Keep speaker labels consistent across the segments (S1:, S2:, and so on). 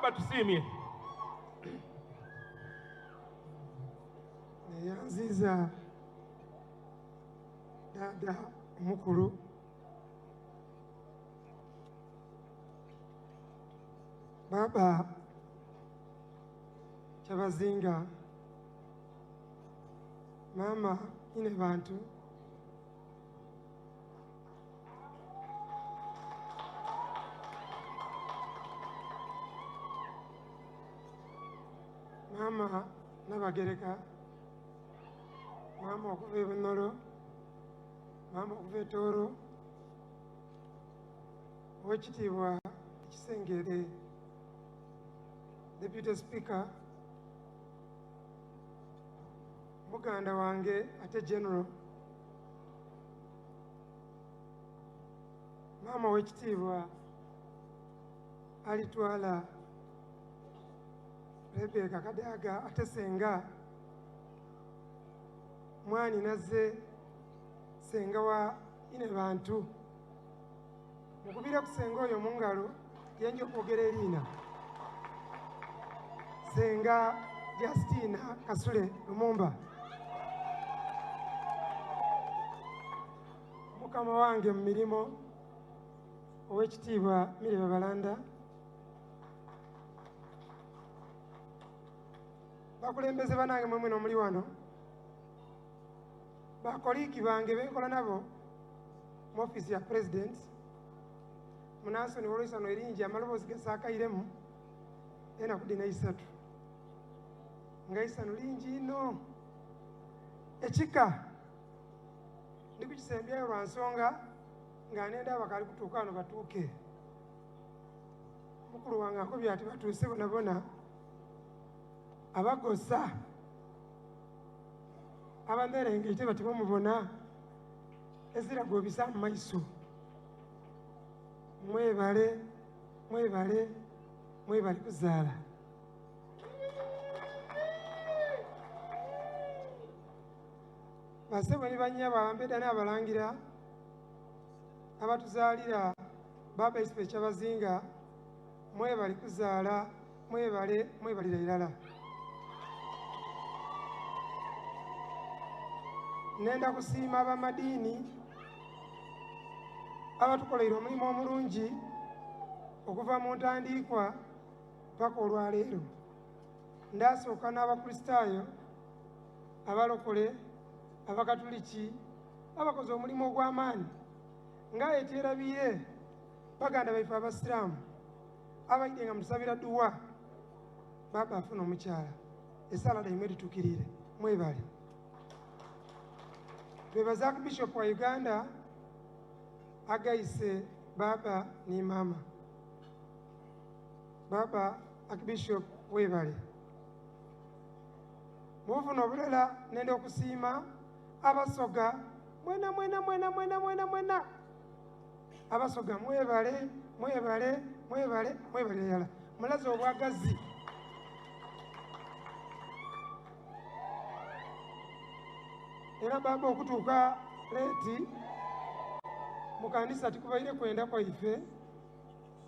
S1: baba tusimye.
S2: Yanziza dada mukulu baba Kyabazinga Maama Inebantu Maama Nabagereka Maama okuva e Bunolo Maama okuva e Tooro Oweekitiibwa Ekisengere Deputy Speaker muganda wange ate General Maama Oweekitiibwa Alitwala Rebeka Kadaga ate senga mwani nazze senga wa Inebantu mukubira ku senga oyo mu ngalo yenjo kwogera erina senga Justina Kasule Lumumba mukama wange mu mirimo Oweekitiibwa Mireba Balanda bakulembeze banange mwemwe n'omuli wano bakoliiki bange benkola nabo mu office ya president Munansoni olw'esano eringi amaloboozi gasaakairemu enaku dina 3 nga isano lingi ino ekika ndi kukisembyayo lwa nsonga nga nenda abakali kutuuka wano batuuke mukulu wange akobye ati batuuse bonabona abagosa abanderengeite bati bamubona eziraga obisa mu maiso mwebale mwebale mwebale kuzaala basebo ni banyabo abambeda n'abalangira abatuzaalira baba isipe Kyabazinga mwebale kuzaala mwebale mwebalira irala nenda kusiima abamadiini abatukoleire omulimu omulungi okuva mu ntandiikwa paka olwaleero ndasooka n'abakristaayo abalokole abakatuliki abakoze omulimu ogw'amaanyi nga ekyerabire baganda baife abasiraamu abaide nga musabira duwa baba afuna omukyala esala daimwe litukirire mwebale twebaza Archbishop wa Uganda agaise baba ni mama baba Archbishop webale mufuna obulala nenda okusiima abasoga mwena abasoga mwebale yala mulaze obwagazi era baba okutuuka leeti mu kanisa tikubaire kwenda kwaife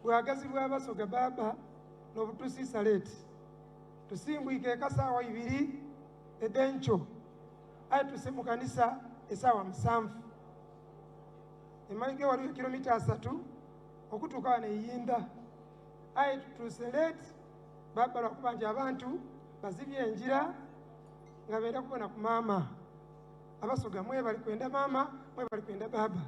S2: bwagazi bw'abasoga baba n'obutusiisa leeti tusimbwike ekasaawa 2 ebencho aye tuse mu kanisa esaawa 7 emaige waliwo kilomita 3 okutuuka wano eyinda aye tutuse leeti baba lwakuba nti abantu bazibye enjira nga benda kubona ku maama abasoga mwebali kwenda maama mwebali kwenda baba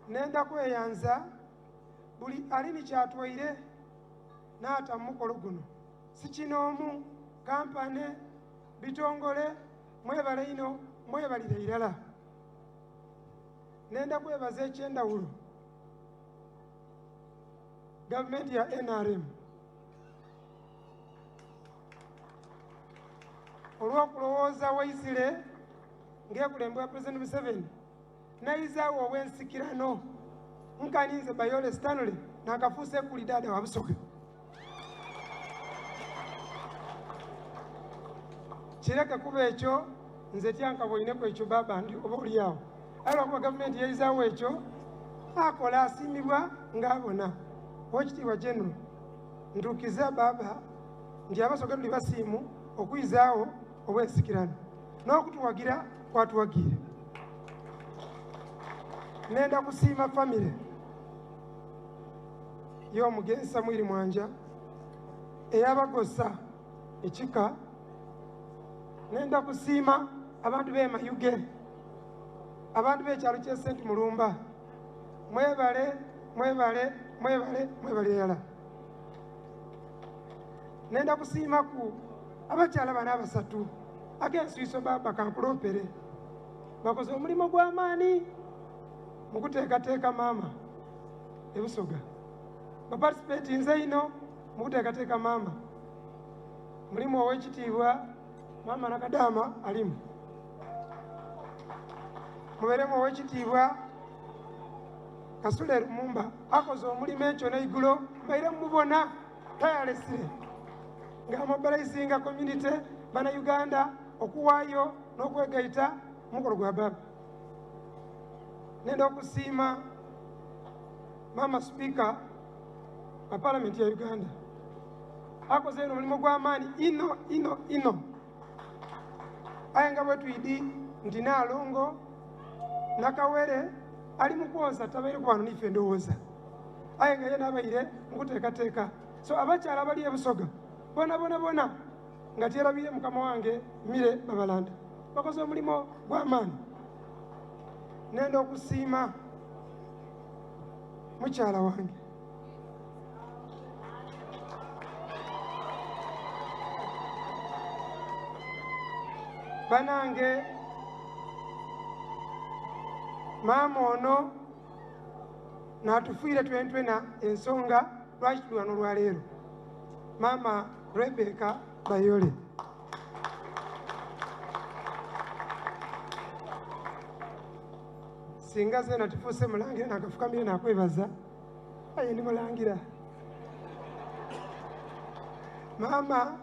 S2: nenda kweyanza buli alini kyatwaire n'ata mu mukolo guno si kinoomu kampane bitongole mwebale ino mwebalire irala nenda kwebaza ekyendawulo gavumenti ya NRM olw'okulowooza waisire ng'ekulembwa President Museveni naizaawo ow'ensikirano nkaninze Bayole Stanley n'akafuuse kuli dada wa Busoga kireke kuba ekyo nze tyankaboine ku ekyo baba ndi oba oliawo aye lwakuba gavumenti yaizaawo ekyo akola asiimibwa ng'abona. Oweekitiibwa General, ntuukiza Baba nti Abasoga tuli basiimu okuyizaawo obwensikirano n'okutuwagira kwatuwagiire. Nenda kusiima famire y'omugenzi Samwiri Mwanja eyabagossa ekika. Nenda kusiima abantu b'e Mayuge, abantu b'ekyalo ky'e St. Mulumba. Mwebale, mwebale, mwebale, mwebale yala. Nenda kusiima ku abakyala bana abasatu ak'ensuiso Baba kankuloopere bakoze omulimu gw'amaani mu kuteekateeka Maama e Busoga. Baparticipate nze ino mu kuteekateeka Maama. Mulimu Oweekitiibwa Maama Nakadaama alimu. Mubeeremu Oweekitiibwa Kasule Lumumba akoze omulimu ekyo n'eigulo mbaire mubona tayalesire ng'amobilizinga community Bannayuganda okuwaayo n'okwegayita mukolo gwa Baba. Nenda okusiima Maama Speaker wa Parliament ya Uganda akoze omulimu gw'amaani ino aye nga bwe tuyidi nti Naalongo Nakawere ali mu kwoza tabaire ku bantu n'ife ndowooza aye nga ye n'abaire mu kuteekateeka. So abakyala abali e Busoga bona nga tyerabire mukama wange Mire Babalanda bakoze omulimu gw'amaani. Nenda okusiima mukyala wange banange Maama ono n'atufiire twentwena ensonga lwaki tuli wano olwaleero. Maama Rebecca Bayole. Singa ze natufuuse mulangira nakafukamire nakwebaza aye ndi mulangira. Maama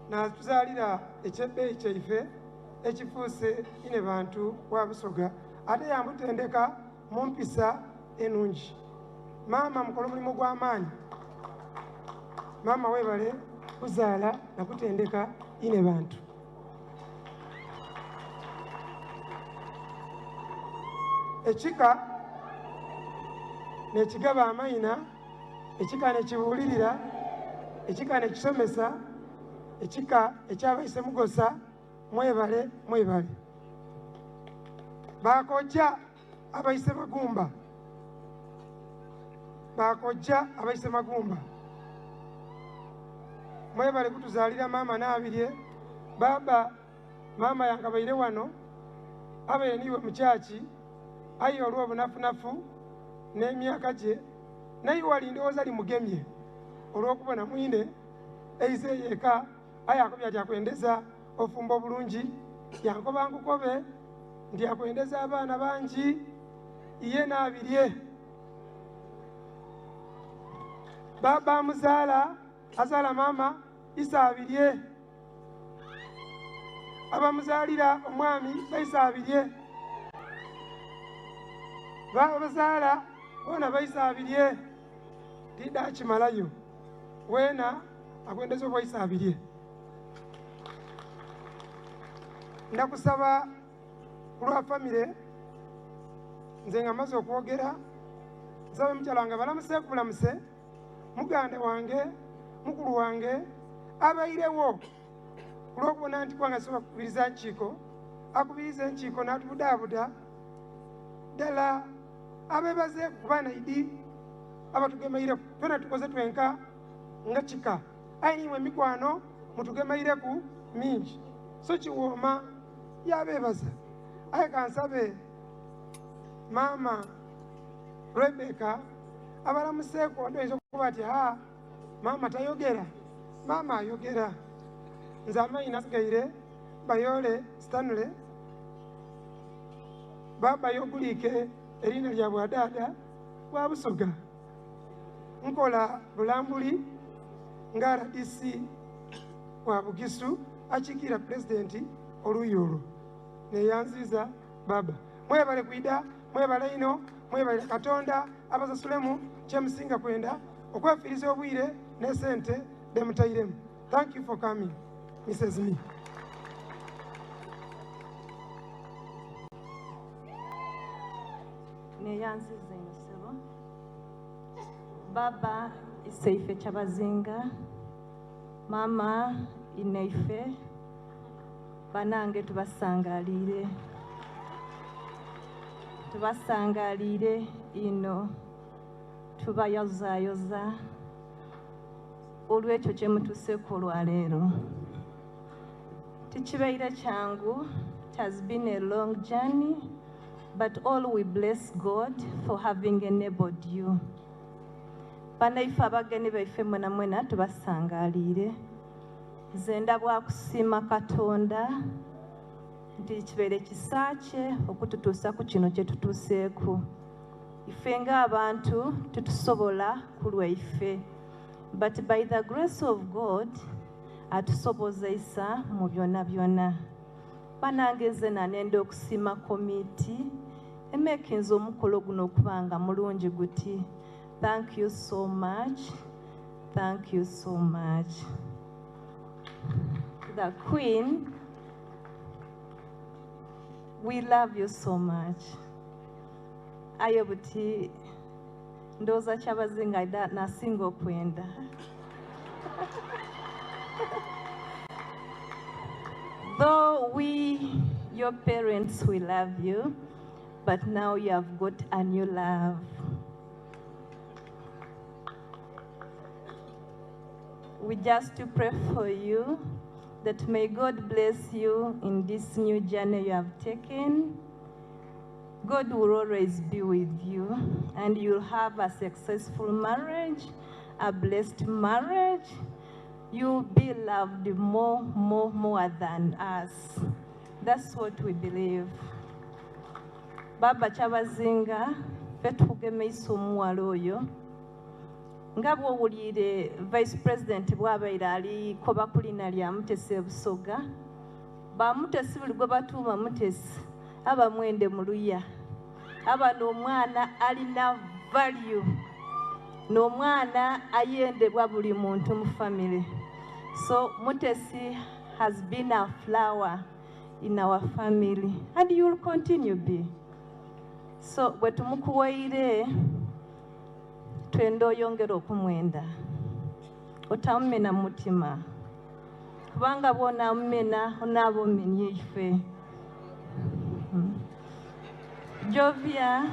S2: natuzaalira ekyebbeeyi kyaife ekifuuse Inebantu wa Busoga ate yambutendeka mu mpisa ennungi. Maama mukola omulimu gw'amaanyi. Maama weebale kuzaala nakutendeka Inebantu. Ekika nekigaba amayina, ekika nekibuulirira, ekika nekisomesa, ekika ekyabayise mugosa. Mwebale, mwebale. Bakojja abayise Magumba, bakojja abayise Magumba. Mwebale kutuzaalira Maama n'abirye. Baba Maama yange abaire wano abaire niwe mukyaki aye olw'obunafunafu n'emyaka gye naye wali ndowooza limugemye olw'okubona mwine eize yeeka aye akobya tyakwendeza ofumba obulungi yankoba nkukobe nti akwendeza abaana bangi iye n'abirye. Baba amuzaala azaala Maama Isa abirye. Abamuzaalira omwami Bayisa abirye. Babazaala bona Bayisa abirye. Dida kimalayo weena akwendeza obwayisa abirye. Ndakusaba kulwa famire nze nga maze okwogera nsabe mukyala wange balamuse kubulamuse muganda wange mukulu wange abairewo kulw'okubona nti kwange asobola kukubiriza nkiiko akubiriza enkiiko n'atubudaabuda ddala abeebaze ku baana idi abatugemaireku twena tukoze twenka nga kika aye nimwe emikwano mutugemaireku mingi so kiwooma yabeebaza aye kansabe Maama Rebecca abalamuseeko ndoyinza okuba ati Maama tayogera. Maama ayogera. Nze amayina asigaire Bayole Stanley Baba yoguliike erinnya lya bwadaada bwa Busoga. Nkola Bulambuli nga RDC wa Bugisu akiikirira Pulezidenti oluuyi olwo neyanziza Baba. Mwebale kwida, mwebale ino, mwebalire Katonda abasasulemu kyemusinga kwenda okwefiiriza obwire ne sente bemutairemu. Thank you for coming, Mrs. Me.
S1: Neyanziza emisebo Baba iseife Kyabazinga, Maama ineife banange tubasangalire ino tubayozayoza olwekyo kyemutuseeko olwaleero. Tikibeire kyangu, it has been a long journey, but all we bless God for having enabled you. Banaife abageni baife mwena mwena tubasangalire. Nze ndabwa kusiima Katonda nti kibeere kisa kye okututuusa ku kino kye tutuuseeku. Ife ng'abantu tetusobola ku lwaife, but by the grace of God atusobozesa mu byonna byonna. Banange nze nanenda okusiima komiti emekinze omukolo guno okubanga mulungi guti. Thank you so much. Thank you so much. The Queen, we love you so much. Ayobuti ndoza Kyabazinga nasinga okwenda. Though we, your parents, we love you, but now you have got a new love. We just to pray for you that may God bless you in this new journey you have taken. God will always be with you, and you'll have a successful marriage, a blessed marriage. You'll be loved more than us. That's what we believe. Baba Kyabazinga, fetukugemeiso omuwala oyo. Nga bw'owulire Vice President bw'abaire aliko bakulina lya Mutesi Busoga, ba Mutesi buli gwe batuuma Mutesi aba mwende muluya, aba n'omwana alina value, n'omwana ayendebwa buli muntu mu family. So Mutesi has been a flower in our family, and you will continue to be. So bwe tumukuwaire twenda oyongera okumwenda, otamumena mutima, kubanga bw'onaamumena onaaba omenye ife. Jovia,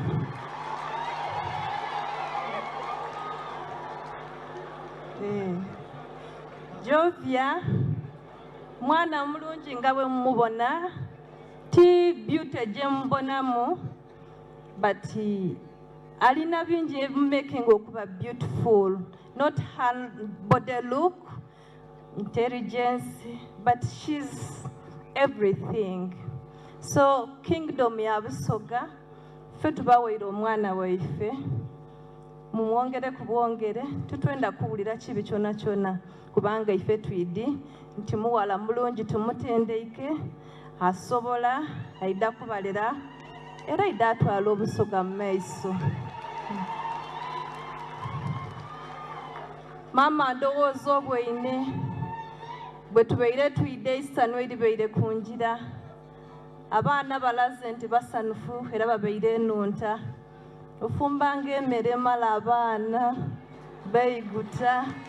S1: Jovia mwana mulungi nga bwe mumubona, ti beauty gye mubonamu, but alina bingi making okuba beautiful, not her body look, intelligence, but she's everything. So kingdom ya Busoga, ffe tubawaire omwana waife, mumwongere ku bwongere, tutwenda kuwulira kibi kyona kyona, kubanga ife twidi nti muwala mulungi tumutendeike, asobola, aida kubalera, era aida atwala Obusoga mu maiso. Maama ndowooza obweyine bwe tubeire twide isano eribeire ku ngira, abaana balaze nti basanufu era babeire enunta, ofumbanga emmere emala abaana beeyiguta